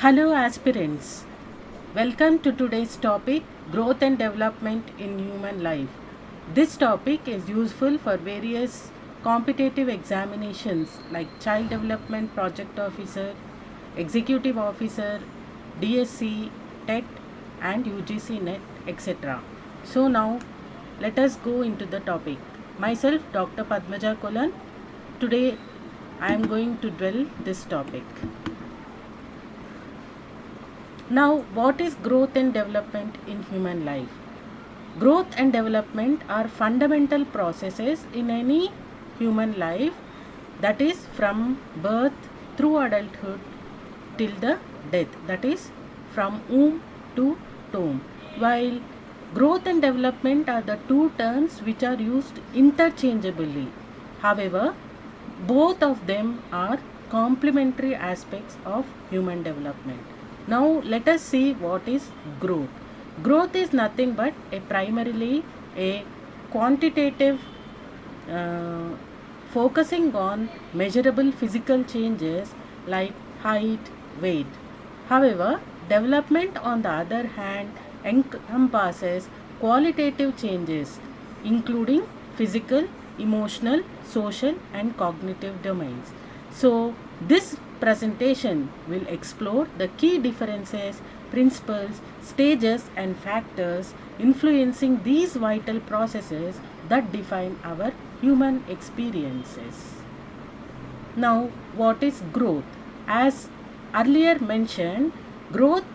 Hello aspirants, welcome to today's topic growth and development in human life. This topic is useful for various competitive examinations like Child Development Project Officer, Executive Officer, DSC, TET and UGC NET etc. So now let us go into the topic. Myself Dr. Padmaja Kolan. Today I am going to dwell this topic. Now, what is growth and development in human life? Growth and development are fundamental processes in any human life, that is from birth through adulthood till the death, that is from womb to tomb. While growth and development are the two terms which are used interchangeably. However, both of them are complementary aspects of human development. Now let us see what is growth. Growth is nothing but primarily a quantitative focusing on measurable physical changes like height, weight. However, development on the other hand encompasses qualitative changes including physical, emotional, social and cognitive domains. So, this presentation will explore the key differences, principles, stages and factors influencing these vital processes that define our human experiences. Now, what is growth? As earlier mentioned, growth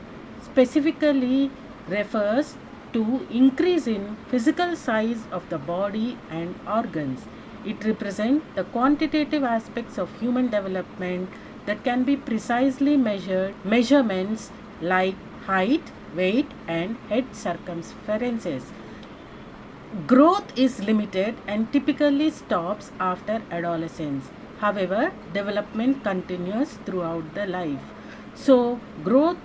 specifically refers to increase in physical size of the body and organs. It represents the quantitative aspects of human development that can be precisely measured. Measurements like height, weight and head circumferences. Growth is limited and typically stops after adolescence. However, development continues throughout the life. So, growth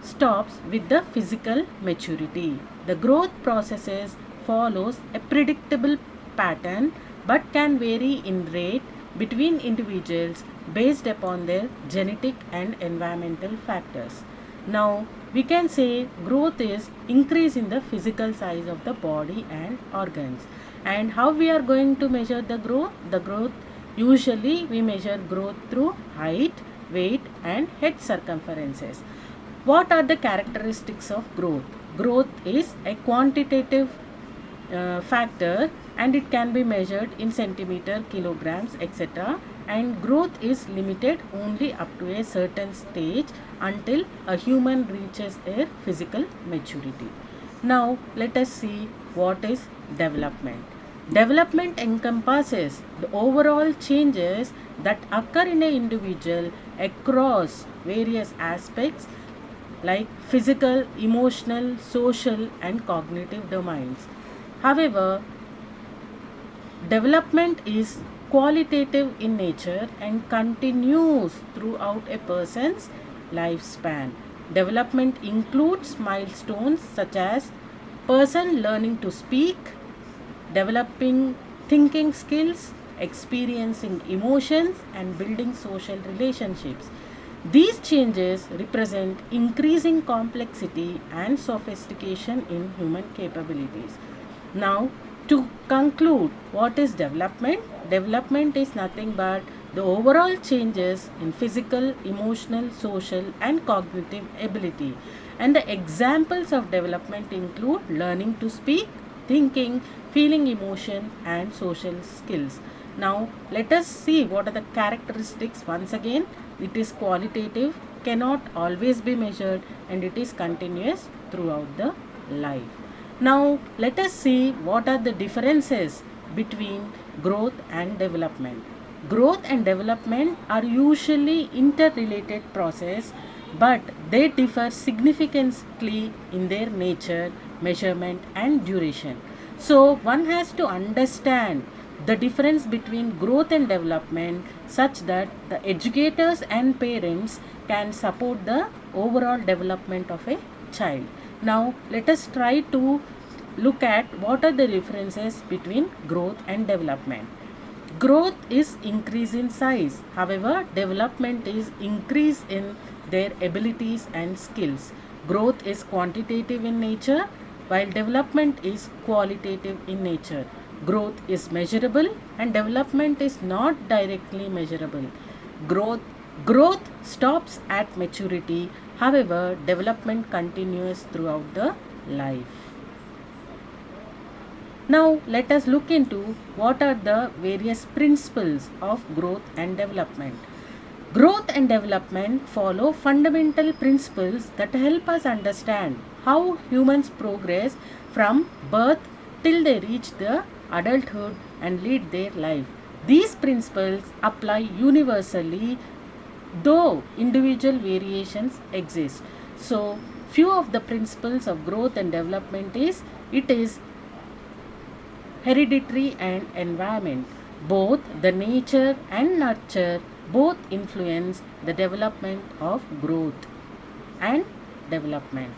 stops with the physical maturity. The growth processes follows a predictable pattern but can vary in rate between individuals based upon their genetic and environmental factors. Now, we can say growth is increase in the physical size of the body and organs. And how we are going to measure the growth? The growth, usually we measure growth through height, weight and head circumferences. What are the characteristics of growth? Growth is a quantitative factor and it can be measured in centimeter, kilograms, etc. And growth is limited only up to a certain stage until a human reaches their physical maturity. Now let us see what is development. Development encompasses the overall changes that occur in an individual across various aspects like physical, emotional, social and cognitive domains. However, development is qualitative in nature and continues throughout a person's lifespan. Development includes milestones such as person learning to speak, developing thinking skills, experiencing emotions and building social relationships. These changes represent increasing complexity and sophistication in human capabilities. Now, to conclude, what is development? Development is nothing but the overall changes in physical, emotional, social and cognitive ability. And the examples of development include learning to speak, thinking, feeling emotion and social skills. Now, let us see what are the characteristics. Once again, it is qualitative, cannot always be measured and it is continuous throughout the life. Now, let us see what are the differences between growth and development. Growth and development are usually interrelated process, but they differ significantly in their nature, measurement and duration. So, one has to understand the difference between growth and development such that the educators and parents can support the overall development of a child. Now, let us try to look at what are the differences between growth and development. Growth is increase in size. However, development is increase in their abilities and skills. Growth is quantitative in nature, while development is qualitative in nature. Growth is measurable and development is not directly measurable. Growth stops at maturity. However, development continues throughout the life. Now, let us look into what are the various principles of growth and development. Growth and development follow fundamental principles that help us understand how humans progress from birth till they reach the adulthood and lead their life. These principles apply universally, though individual variations exist. So, few of the principles of growth and development is it is hereditary and environment. Both the nature and nurture both influence the development of growth and development.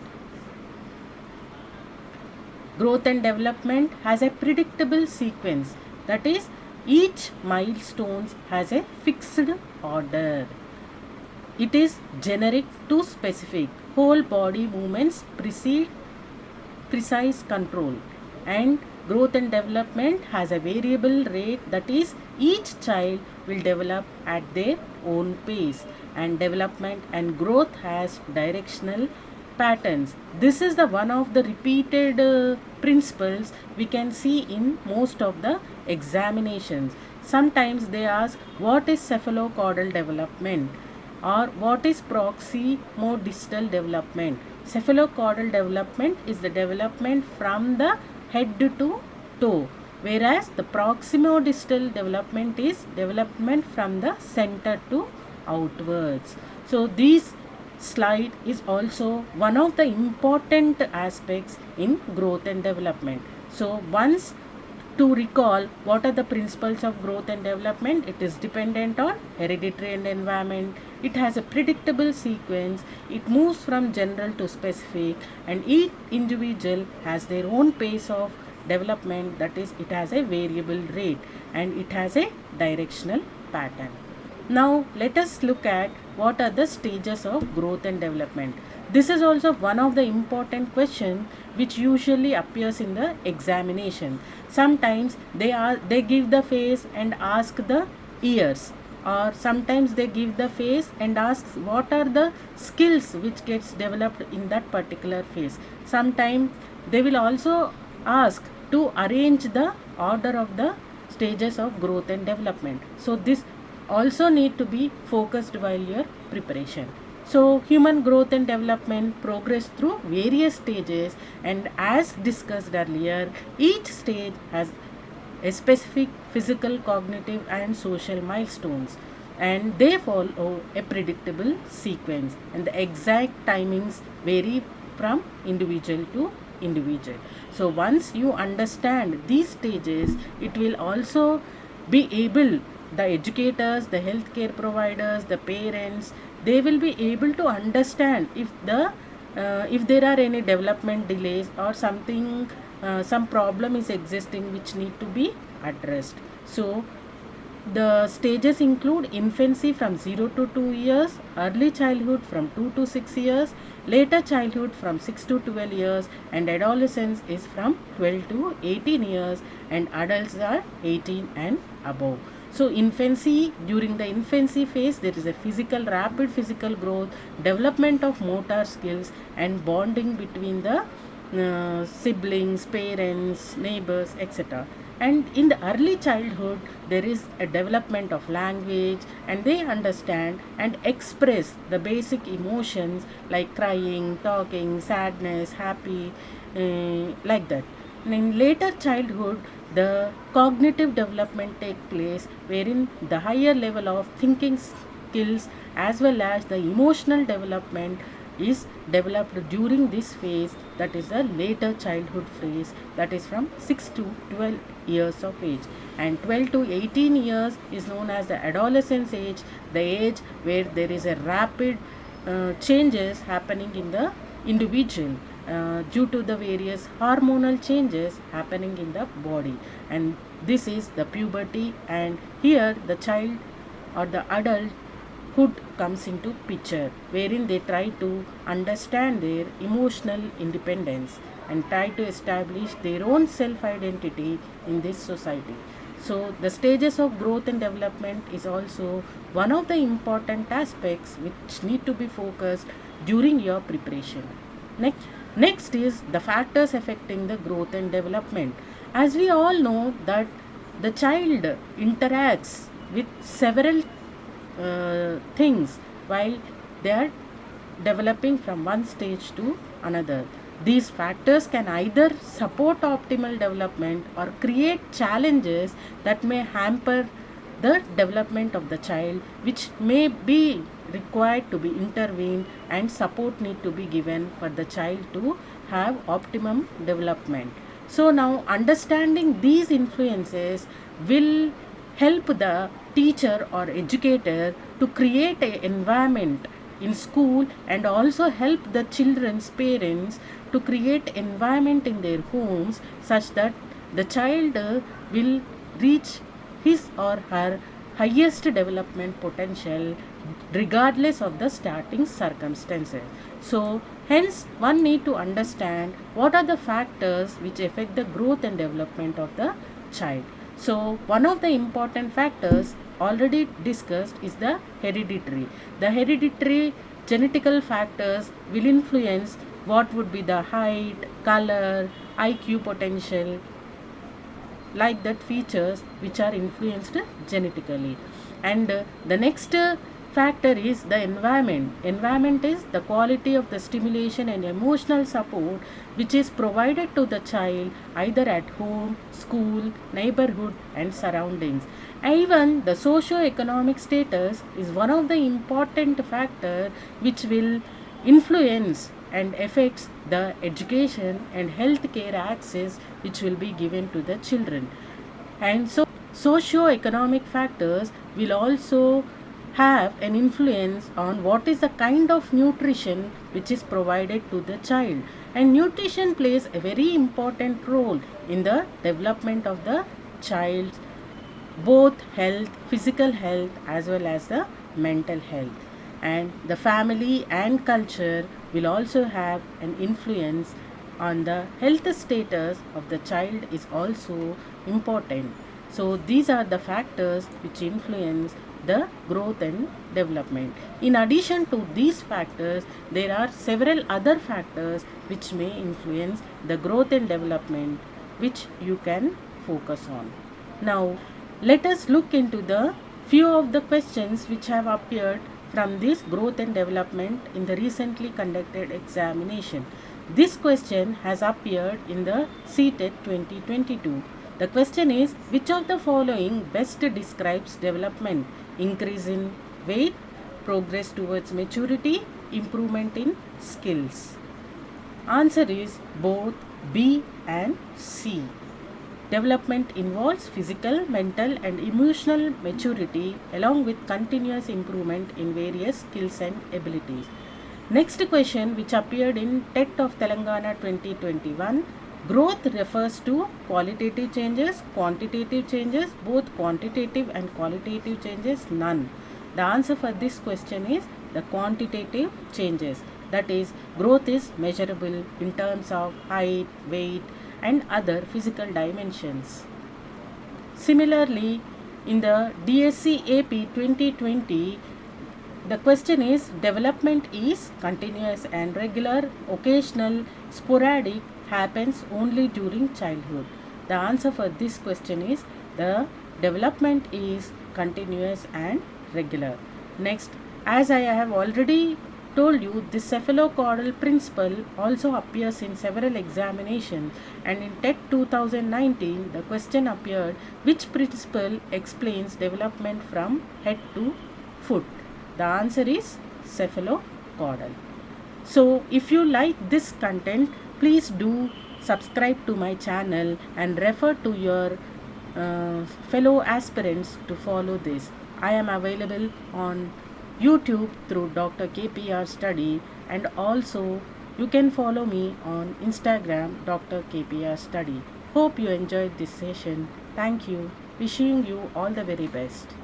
Growth and development has a predictable sequence, that is, each milestone has a fixed order. It is generic to specific. Whole body movements precede precise control, and growth and development has a variable rate, that is, each child will develop at their own pace, and development and growth has directional patterns. This is the one of the repeated principles we can see in most of the examinations. Sometimes they ask what is cephalocaudal development or what is proximodistal development. Cephalocaudal development is the development from the head to toe, whereas the proximodistal development is development from the center to outwards. So this slide is also one of the important aspects in growth and development. So once to recall what are the principles of growth and development, it is dependent on hereditary and environment. It has a predictable sequence. It moves from general to specific, and each individual has their own pace of development, that is, it has a variable rate and it has a directional pattern. Now let us look at what are the stages of growth and development. This is also one of the important questions which usually appears in the examination. Sometimes they give the phase and ask the years, or sometimes they give the phase and ask what are the skills which gets developed in that particular phase. Sometimes they will also ask to arrange the order of the stages of growth and development. So this also need to be focused while your preparation. So human growth and development progress through various stages, and as discussed earlier, each stage has a specific physical, cognitive and social milestones, and they follow a predictable sequence, and the exact timings vary from individual to individual. So once you understand these stages, it will also be able, the educators, the healthcare providers, the parents, they will be able to understand if there are any development delays or something, some problem is existing which need to be addressed. So the stages include infancy from 0 to 2 years, early childhood from 2 to 6 years, later childhood from 6 to 12 years, and adolescence is from 12 to 18 years, and adults are 18 and above. So infancy, during the infancy phase, there is a rapid physical growth, development of motor skills and bonding between the siblings, parents, neighbors, etc. And in the early childhood, there is a development of language, and they understand and express the basic emotions like crying, talking, sadness, happy, like that. And in later childhood, the cognitive development take place, wherein the higher level of thinking skills as well as the emotional development is developed during this phase, that is the later childhood phase, that is from 6 to 12 years of age, and 12 to 18 years is known as the adolescence age, the age where there is a rapid changes happening in the individual due to the various hormonal changes happening in the body, and This is the puberty, and here the child or the adulthood comes into picture, wherein they try to understand their emotional independence and try to establish their own self identity in this society. So the stages of growth and development is also one of the important aspects which need to be focused during your preparation. Next is the factors affecting the growth and development. As we all know that the child interacts with several things while they are developing from one stage to another. These factors can either support optimal development or create challenges that may hamper the development of the child, which may be required to be intervened, and support need to be given for the child to have optimum development. So now understanding these influences will help the teacher or educator to create an environment in school, and also help the children's parents to create environment in their homes such that the child will reach his or her highest development potential regardless of the starting circumstances. So hence one need to understand what are the factors which affect the growth and development of the child. So one of the important factors already discussed is the hereditary. The hereditary genetical factors will influence what would be the height, color, IQ potential, like that features which are influenced genetically. And the next factor is the environment is the quality of the stimulation and emotional support which is provided to the child either at home, school, neighborhood and surroundings. Even the socio-economic status is one of the important factor which will influence and affects the education and healthcare access which will be given to the children. And so socio-economic factors will also have an influence on what is the kind of nutrition which is provided to the child. And nutrition plays a very important role in the development of the child's both health, physical health as well as the mental health. And the family and culture will also have an influence on the health status of the child is also important. So these are the factors which influence the growth and development. In addition to these factors, there are several other factors which may influence the growth and development which you can focus on. Now let us look into the few of the questions which have appeared from this growth and development in the recently conducted examination. This question has appeared in the CTET 2022. The question is, which of the following best describes development? Increase in weight, progress towards maturity, improvement in skills. Answer is both B and C. Development involves physical, mental and emotional maturity along with continuous improvement in various skills and abilities. Next question which appeared in TET of Telangana 2021. Growth refers to qualitative changes, quantitative changes, both quantitative and qualitative changes, none. The answer for this question is the quantitative changes. That is, growth is measurable in terms of height, weight and other physical dimensions. Similarly, in the DSC AP 2020, the question is, development is continuous and regular, occasional, sporadic, happens only during childhood. The answer for this question is the development is continuous and regular. Next, as I have already told you, this cephalocaudal principle also appears in several examinations, and in TET 2019 the question appeared, which principle explains development from head to foot? The answer is cephalocaudal. So if you like this content, please do subscribe to my channel and refer to your fellow aspirants to follow this. I am available on YouTube through Dr. KPR Study, and also you can follow me on Instagram Dr. KPR Study. Hope you enjoyed this session. Thank you. Wishing you all the very best.